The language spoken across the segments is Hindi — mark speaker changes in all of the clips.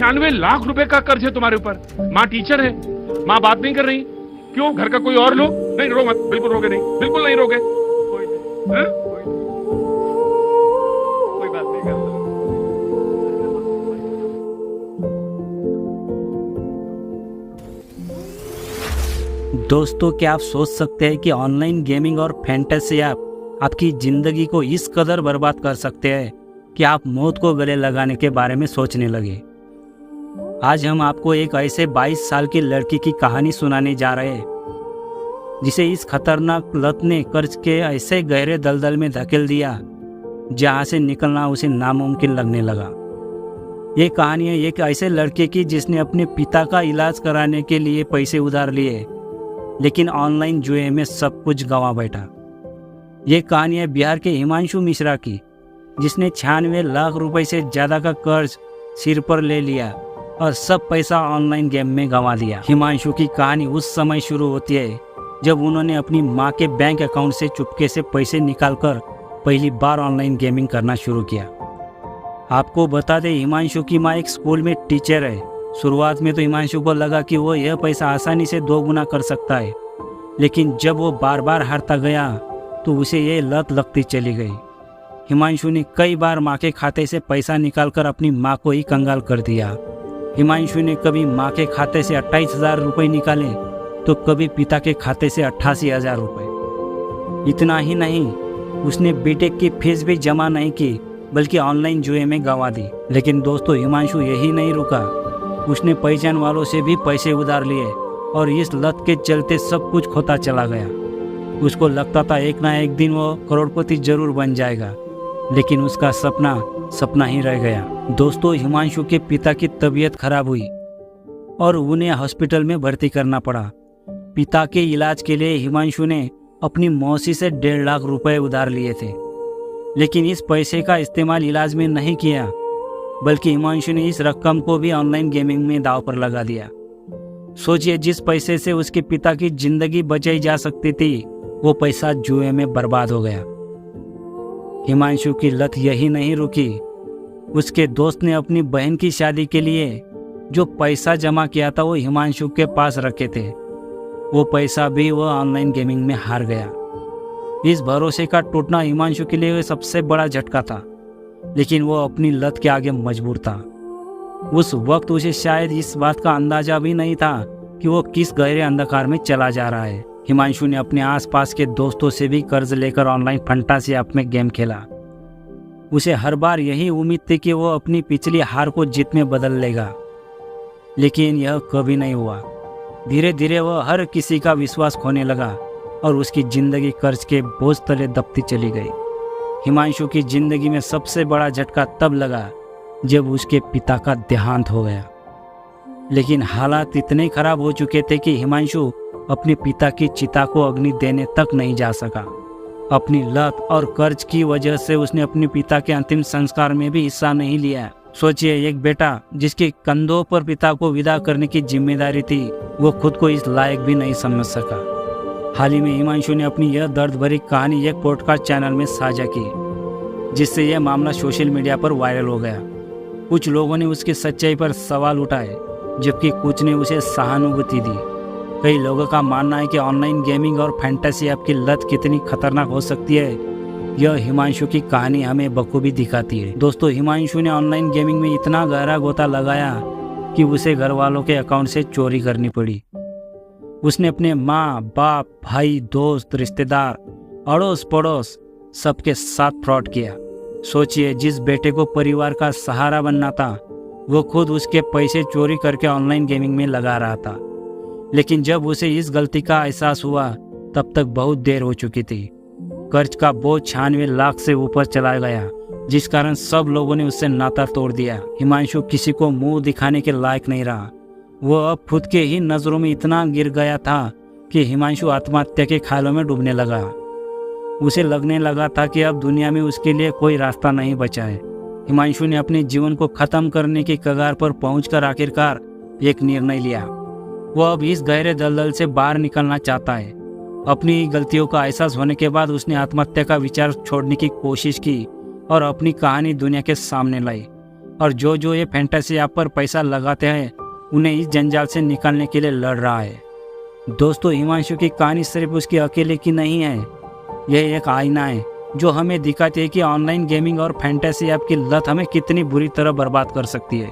Speaker 1: 96 लाख रुपए का कर्ज है तुम्हारे ऊपर। माँ टीचर है, माँ बात नहीं कर रही, क्यों? घर का कोई और लोग? नहीं, रो मत, बिल्कुल रोगे नहीं, बिल्कुल नहीं रोगे। हाँ? कोई बात नहीं कर।
Speaker 2: दोस्तों, क्या आप सोच सकते हैं कि ऑनलाइन गेमिंग और फैंटेसी ऐप आपकी ज़िंदगी को इस कदर बर्बाद कर सकते हैं कि आप मौत को गले लगाने के बारे में सोचने लगे। आज हम आपको एक ऐसे 22 साल की लड़की की कहानी सुनाने जा रहे हैं जिसे इस खतरनाक लत ने कर्ज के ऐसे गहरे दलदल में धकेल दिया जहां से निकलना उसे नामुमकिन लगने लगा। ये कहानी है एक ऐसे लड़के की जिसने अपने पिता का इलाज कराने के लिए पैसे उधार लिए, लेकिन ऑनलाइन जुए में सब कुछ गंवा बैठा। ये कहानी है बिहार के हिमांशु मिश्रा की, जिसने 96 लाख रुपए से ज़्यादा का कर्ज सिर पर ले लिया और सब पैसा ऑनलाइन गेम में गंवा दिया। हिमांशु की कहानी उस समय शुरू होती है जब उन्होंने अपनी माँ के बैंक अकाउंट से चुपके से पैसे निकालकर पहली बार ऑनलाइन गेमिंग करना शुरू किया। आपको बता दें, हिमांशु की माँ एक स्कूल में टीचर है। शुरुआत में तो हिमांशु को लगा कि वो यह पैसा आसानी से 2 गुना कर सकता है, लेकिन जब वो बार बार हारता गया तो उसे ये लत लगती चली गई। हिमांशु ने कई बार माँ के खाते से पैसा निकालकर अपनी माँ को ही कंगाल कर दिया। हिमांशु ने कभी माँ के खाते से 28,000 रुपये निकाले तो कभी पिता के खाते से 88,000 रुपये। इतना ही नहीं, उसने बीटेक की फीस भी जमा नहीं की बल्कि ऑनलाइन जुए में गंवा दी। लेकिन दोस्तों, हिमांशु यही नहीं रुका, उसने पहचान वालों से भी पैसे उधार लिए और इस लत के चलते सब कुछ खोता चला गया। उसको लगता था एक ना एक दिन वो करोड़पति जरूर बन जाएगा, लेकिन उसका सपना सपना ही रह गया। दोस्तों, हिमांशु के पिता की तबीयत खराब हुई और उन्हें हॉस्पिटल में भर्ती करना पड़ा। पिता के इलाज के लिए हिमांशु ने अपनी मौसी से 1.5 लाख रुपए उधार लिए थे, लेकिन इस पैसे का इस्तेमाल इलाज में नहीं किया, बल्कि हिमांशु ने इस रकम को भी ऑनलाइन गेमिंग में दांव पर लगा दिया। सोचिए, जिस पैसे से उसके पिता की जिंदगी बचाई जा सकती थी, वो पैसा जुए में बर्बाद हो गया। हिमांशु की लत यही नहीं रुकी, उसके दोस्त ने अपनी बहन की शादी के लिए जो पैसा जमा किया था वो हिमांशु के पास रखे थे। वो पैसा भी वो ऑनलाइन गेमिंग में हार गया। इस भरोसे का टूटना हिमांशु के लिए सबसे बड़ा झटका था, लेकिन वो अपनी लत के आगे मजबूर था। उस वक्त उसे शायद इस बात का अंदाजा भी नहीं था कि वो किस गहरे अंधकार में चला जा रहा है। हिमांशु ने अपने आसपास के दोस्तों से भी कर्ज लेकर ऑनलाइन फंटासी ऐप में गेम खेला। उसे हर बार यही उम्मीद थी कि वो अपनी पिछली हार को जीत में बदल लेगा, लेकिन यह कभी नहीं हुआ। धीरे धीरे वह हर किसी का विश्वास खोने लगा और उसकी जिंदगी कर्ज के बोझ तले दबती चली गई। हिमांशु की जिंदगी में सबसे बड़ा झटका तब लगा जब उसके पिता का देहांत हो गया। लेकिन हालात इतने खराब हो चुके थे कि हिमांशु अपने पिता की चिता को अग्नि देने तक नहीं जा सका। अपनी लत और कर्ज की वजह से उसने अपने पिता के अंतिम संस्कार में भी हिस्सा नहीं लिया। सोचिए, एक बेटा जिसके कंधों पर पिता को विदा करने की जिम्मेदारी थी, वो खुद को इस लायक भी नहीं समझ सका। हाल ही में हिमांशु ने अपनी यह दर्द भरी कहानी एक पॉडकास्ट चैनल में साझा की, जिससे यह मामला सोशल मीडिया पर वायरल हो गया। कुछ लोगों ने उसकी सच्चाई पर सवाल उठाए, जबकि कुछ ने उसे सहानुभूति दी। कई लोगों का मानना है कि ऑनलाइन गेमिंग और फैंटेसी ऐप की लत कितनी खतरनाक हो सकती है, यह हिमांशु की कहानी हमें बखूबी दिखाती है। दोस्तों, हिमांशु ने ऑनलाइन गेमिंग में इतना गहरा गोता लगाया कि उसे घर वालों के अकाउंट से चोरी करनी पड़ी। उसने अपने माँ, बाप, भाई, दोस्त, रिश्तेदार, अड़ोस पड़ोस सबके साथ फ्रॉड किया। सोचिए, जिस बेटे को परिवार का सहारा बनना था, वो खुद उसके पैसे चोरी करके ऑनलाइन गेमिंग में लगा रहा था। लेकिन जब उसे इस गलती का एहसास हुआ, तब तक बहुत देर हो चुकी थी। कर्ज का बोझ 96 लाख से ऊपर चला गया, जिस कारण सब लोगों ने उससे नाता तोड़ दिया। हिमांशु किसी को मुंह दिखाने के लायक नहीं रहा। वो अब खुद के ही नजरों में इतना गिर गया था कि हिमांशु आत्महत्या के ख्यालों में डूबने लगा। उसे लगने लगा था कि अब दुनिया में उसके लिए कोई रास्ता नहीं बचा है। हिमांशु ने अपने जीवन को खत्म करने की कगार पर पहुंचकर आखिरकार एक निर्णय लिया। वो अब इस गहरे दलदल से बाहर निकलना चाहता है। अपनी गलतियों का एहसास होने के बाद उसने आत्महत्या का विचार छोड़ने की कोशिश की और अपनी कहानी दुनिया के सामने लाई। और जो जो ये फैंटेसी ऐप पर पैसा लगाते हैं उन्हें इस जंजाल से निकालने के लिए लड़ रहा है। दोस्तों, हिमांशु की कहानी सिर्फ उसकी अकेले की नहीं है, यह एक आईना है जो हमें दिखाती है कि ऑनलाइन गेमिंग और फैंटेसी ऐप की लत हमें कितनी बुरी तरह बर्बाद कर सकती है।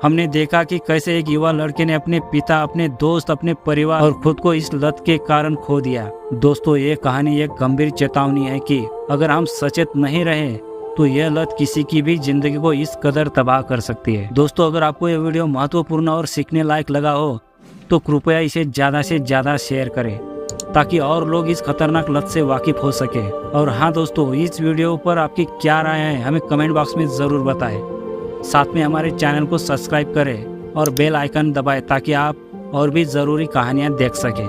Speaker 2: हमने देखा कि कैसे एक युवा लड़के ने अपने पिता, अपने दोस्त, अपने परिवार और खुद को इस लत के कारण खो दिया। दोस्तों, ये कहानी एक गंभीर चेतावनी है कि अगर हम सचेत नहीं रहे तो यह लत किसी की भी जिंदगी को इस कदर तबाह कर सकती है। दोस्तों, अगर आपको यह वीडियो महत्वपूर्ण और सीखने लायक लगा हो तो कृपया इसे ज़्यादा से ज़्यादा शेयर करें ताकि और लोग इस खतरनाक लत से वाकिफ हो सके। और हाँ दोस्तों, इस वीडियो पर आपकी क्या राय है हमें कमेंट बॉक्स में ज़रूर बताएं। साथ में हमारे चैनल को सब्सक्राइब करें और बेल आइकन दबाएं ताकि आप और भी ज़रूरी कहानियाँ देख सकें।